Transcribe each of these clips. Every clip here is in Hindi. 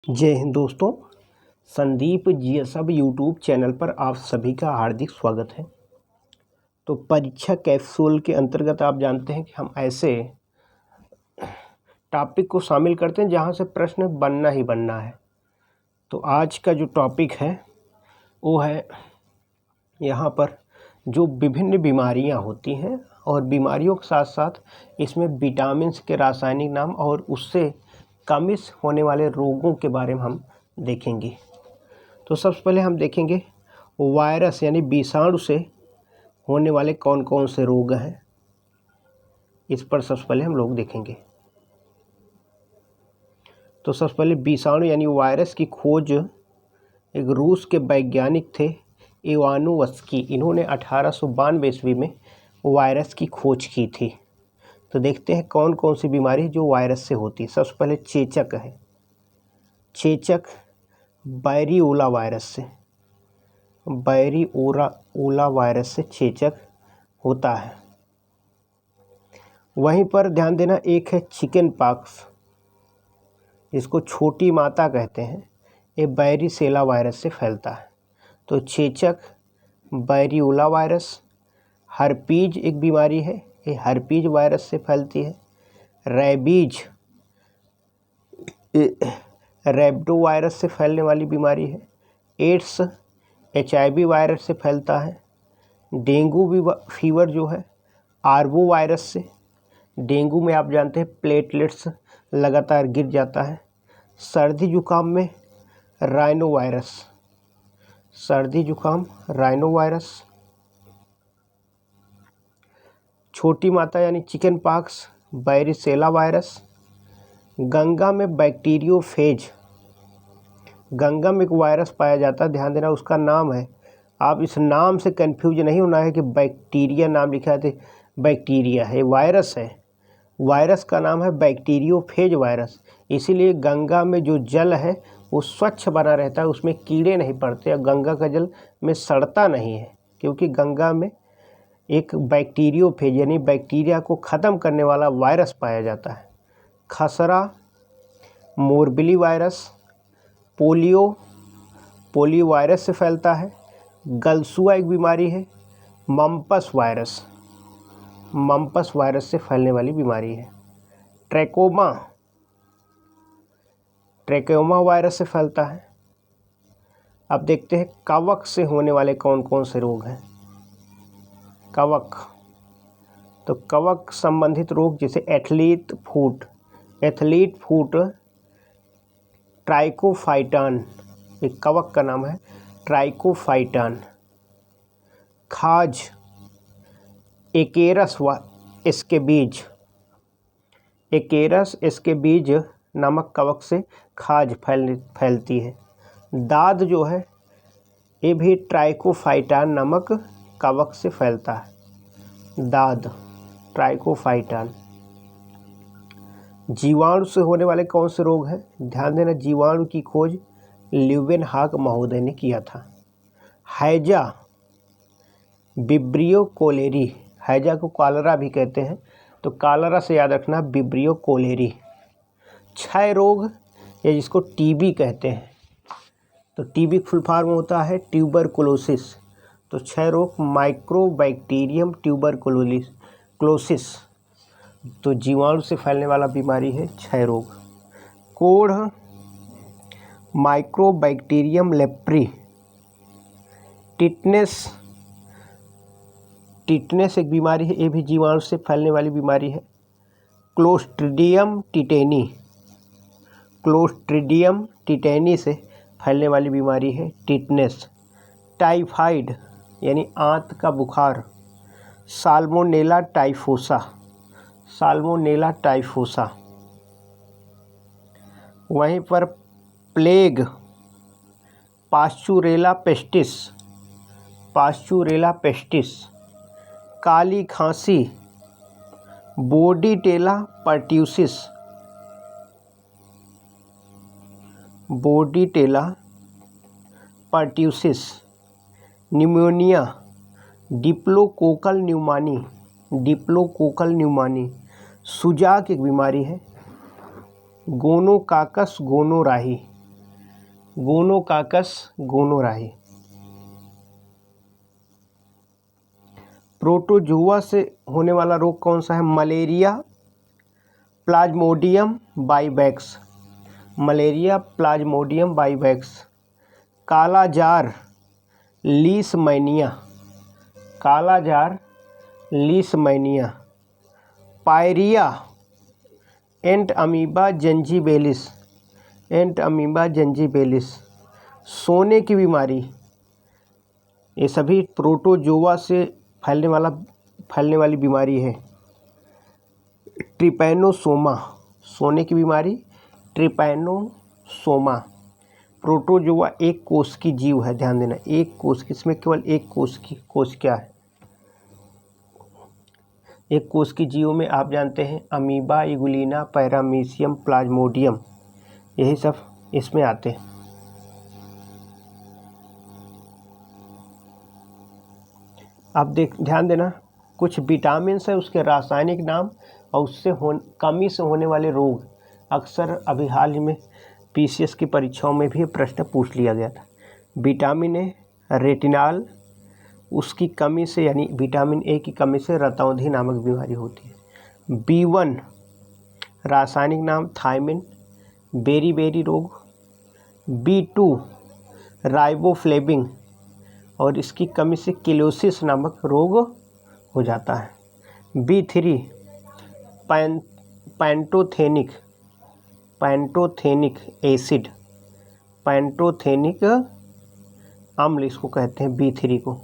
जय हिंद दोस्तों। संदीप जीएसएब यूट्यूब चैनल पर आप सभी का हार्दिक स्वागत है। तो परीक्षा कैप्सूल के अंतर्गत आप जानते हैं कि हम ऐसे टॉपिक को शामिल करते हैं जहां से प्रश्न बनना ही बनना है। तो आज का जो टॉपिक है वो है यहाँ पर जो विभिन्न बीमारियां होती हैं और बीमारियों के साथ साथ इसमें विटामिन के रासायनिक नाम और उससे कमिश होने वाले रोगों के बारे में हम देखेंगे। तो सबसे पहले हम देखेंगे वायरस यानी विषाणु से होने वाले कौन कौन से रोग हैं, इस पर सबसे पहले हम लोग देखेंगे। तो सबसे पहले विषाणु यानी वायरस की खोज एक रूस के वैज्ञानिक थे इवानोव्स्की। इन्होंने 1892 ईस्वी में वायरस की खोज की थी। तो देखते हैं कौन कौन सी बीमारी जो वायरस से होती है। सबसे पहले चेचक है। चेचक वायरियोला वायरस से, वायरियोला वायरस से चेचक होता है। वहीं पर ध्यान देना, एक है चिकन पॉक्स, जिसको छोटी माता कहते हैं। ये वायरिसेला वायरस से फैलता है। तो चेचक, वायरियोला वायरस। हर्पीज एक बीमारी है, ये हर्पीज वायरस से फैलती है। रेबीज रैबिडो वायरस से फैलने वाली बीमारी है। एड्स HIV वायरस से फैलता है। डेंगू फीवर जो है आर्बो वायरस से। डेंगू में आप जानते हैं प्लेटलेट्स लगातार गिर जाता है। सर्दी जुकाम में राइनो वायरस, सर्दी जुकाम राइनो वायरस। छोटी माता यानी चिकन पॉक्स वायरिसेला वायरस। गंगा में बैक्टीरियोफेज, गंगा में एक वायरस पाया जाता है, ध्यान देना उसका नाम है। आप इस नाम से कंफ्यूज नहीं होना है कि बैक्टीरिया नाम लिखा है तो बैक्टीरिया है, वायरस है। वायरस का नाम है बैक्टीरियोफेज वायरस। इसीलिए गंगा में जो जल है वो स्वच्छ बना रहता है, उसमें कीड़े नहीं पड़ते और गंगा का जल में सड़ता नहीं है, क्योंकि गंगा में एक बैक्टीरियोफेज यानी बैक्टीरिया को ख़त्म करने वाला वायरस पाया जाता है। खसरा, मोरबिली वायरस। पोलियो वायरस से फैलता है। गलसुआ एक बीमारी है। मम्पस वायरस से फैलने वाली बीमारी है। ट्रैकोमा वायरस से फैलता है। अब देखते हैं कवक से होने वाले कौन कौन से रोग हैं। कवक, तो कवक संबंधित रोग जैसे एथलीट फूट ट्राइकोफाइटन, एक कवक का नाम है ट्राइकोफाइटन। खाज, एकेरस एस्केबीज नामक कवक से खाज फैलती है। दाद जो है ये भी ट्राइकोफाइटन नामक कवक से फैलता है। दाद, ट्राइकोफाइटन। जीवाणु से होने वाले कौन से रोग हैं? ध्यान देना, जीवाणु की खोज ल्यूवेनहॉक महोदय ने किया था। हैजा, विब्रियो कोलेरी, हैजा को कॉलरा भी कहते हैं, तो कॉलरा से याद रखना विब्रियो कोलेरी। क्षय रोग या जिसको टीबी कहते हैं, तो टीबी फुल फॉर्म होता है ट्यूबरकुलोसिस। तो क्षय रोग माइक्रोबैक्टीरियम ट्यूबरकुलोसिस, तो जीवाणु से फैलने वाला बीमारी है क्षय रोग। कोढ़, माइक्रोबैक्टीरियम लेप्री। टिटनेस एक बीमारी है, ये भी जीवाणु से फैलने वाली बीमारी है। क्लोस्ट्रीडियम टिटेनी से फैलने वाली बीमारी है टिटनेस। टाइफाइड यानी आंत का बुखार, साल्मोनेला टाइफोसा। वहीं पर प्लेग, पास्चुरेला पेस्टिस। काली खांसी, बोर्डीटेला पर्ट्यूसिस। निमोनिया, डिप्लोकोकल न्यूमानी। सुजाक एक बीमारी है। गोनोकाकस गोनोराही, गोनोकाकस गोनोराई। प्रोटोजुआ से होने वाला रोग कौन सा है? Malaria, plasmodium vivax, malaria plasmodium vivax. Kala azar leishmania, kala azar leishmania. Pyorrhoea entamoeba gingivalis, entamoeba gingivalis. सोने की बीमारी, ये सभी प्रोटोजोआ से फैलने वाली बीमारी है। ट्रिपैनोसोमा, सोने की बीमारी ट्रिपैनोसोमा। प्रोटोजोआ एक कोष की जीव है, ध्यान देना, एक कोष की, इसमें केवल एक कोष क्या है? एक कोष की जीव में आप जानते हैं अमीबा, इगुलिना, पैरामीशियम, प्लाज्मोडियम, यही सब इसमें आते हैं। अब ध्यान देना, कुछ विटामिन है उसके रासायनिक नाम और उससे कमी से होने वाले रोग। अक्सर अभी हाल ही में पीसीएस की परीक्षाओं में भी प्रश्न पूछ लिया गया था। विटामिन ए रेटिनाल, उसकी कमी से यानी विटामिन ए की कमी से रतौंधी नामक बीमारी होती है। B1 रासायनिक नाम थायमिन, बेरी रोग। B2 राइबोफ्लेविन और इसकी कमी से किलोसिस नामक रोग हो जाता है। B3 पैंटोथेनिक एसिड, पैंटोथेनिक अम्ल इसको कहते हैं B3 को।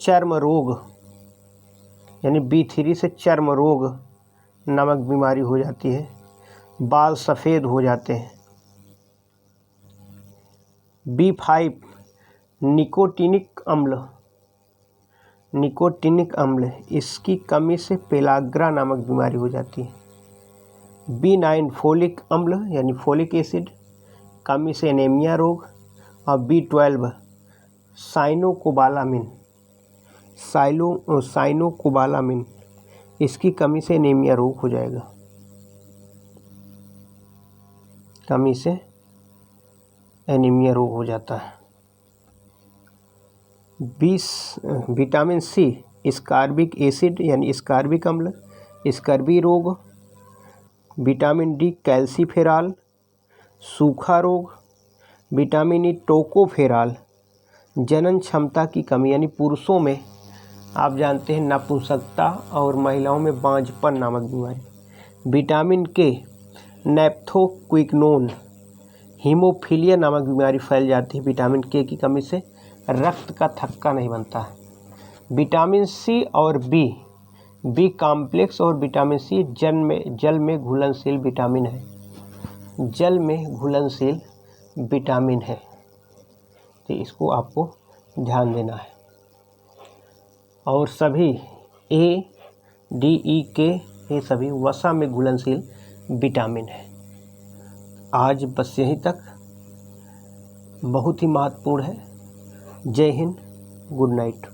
चर्म रोग यानी B3 से चर्म रोग नामक बीमारी हो जाती है, बाल सफ़ेद हो जाते हैं। B5 निकोटिनिक अम्ल, इसकी कमी से पेलाग्रा नामक बीमारी हो जाती है। B9 फोलिक अम्ल यानी फोलिक एसिड, कमी से एनीमिया रोग। और B12 साइनोकोबालामिन, इसकी कमी से एनीमिया रोग हो जाएगा, कमी से एनीमिया रोग हो जाता है। 20 विटामिन सी स्कारबिक एसिड यानी स्कारबिक अम्ल, स्कर्वी रोग। विटामिन डी कैल्सीफेराल, सूखा रोग। विटामिन ई टोकोफेराल, जनन क्षमता की कमी यानी पुरुषों में आप जानते हैं नपुंसकता और महिलाओं में बांझपन नामक बीमारी। विटामिन के नेप्थोक्विनोन, हीमोफीलिया नामक बीमारी फैल जाती है विटामिन के की कमी से, रक्त का थक्का नहीं बनता है। विटामिन सी और बी कॉम्प्लेक्स और विटामिन सी जल में घुलनशील विटामिन है, जल में घुलनशील विटामिन है, तो इसको आपको ध्यान देना है। और सभी ए, डी, ई, के ये सभी वसा में घुलनशील विटामिन है। आज बस यहीं तक, बहुत ही महत्वपूर्ण है। जय हिंद, गुड नाइट।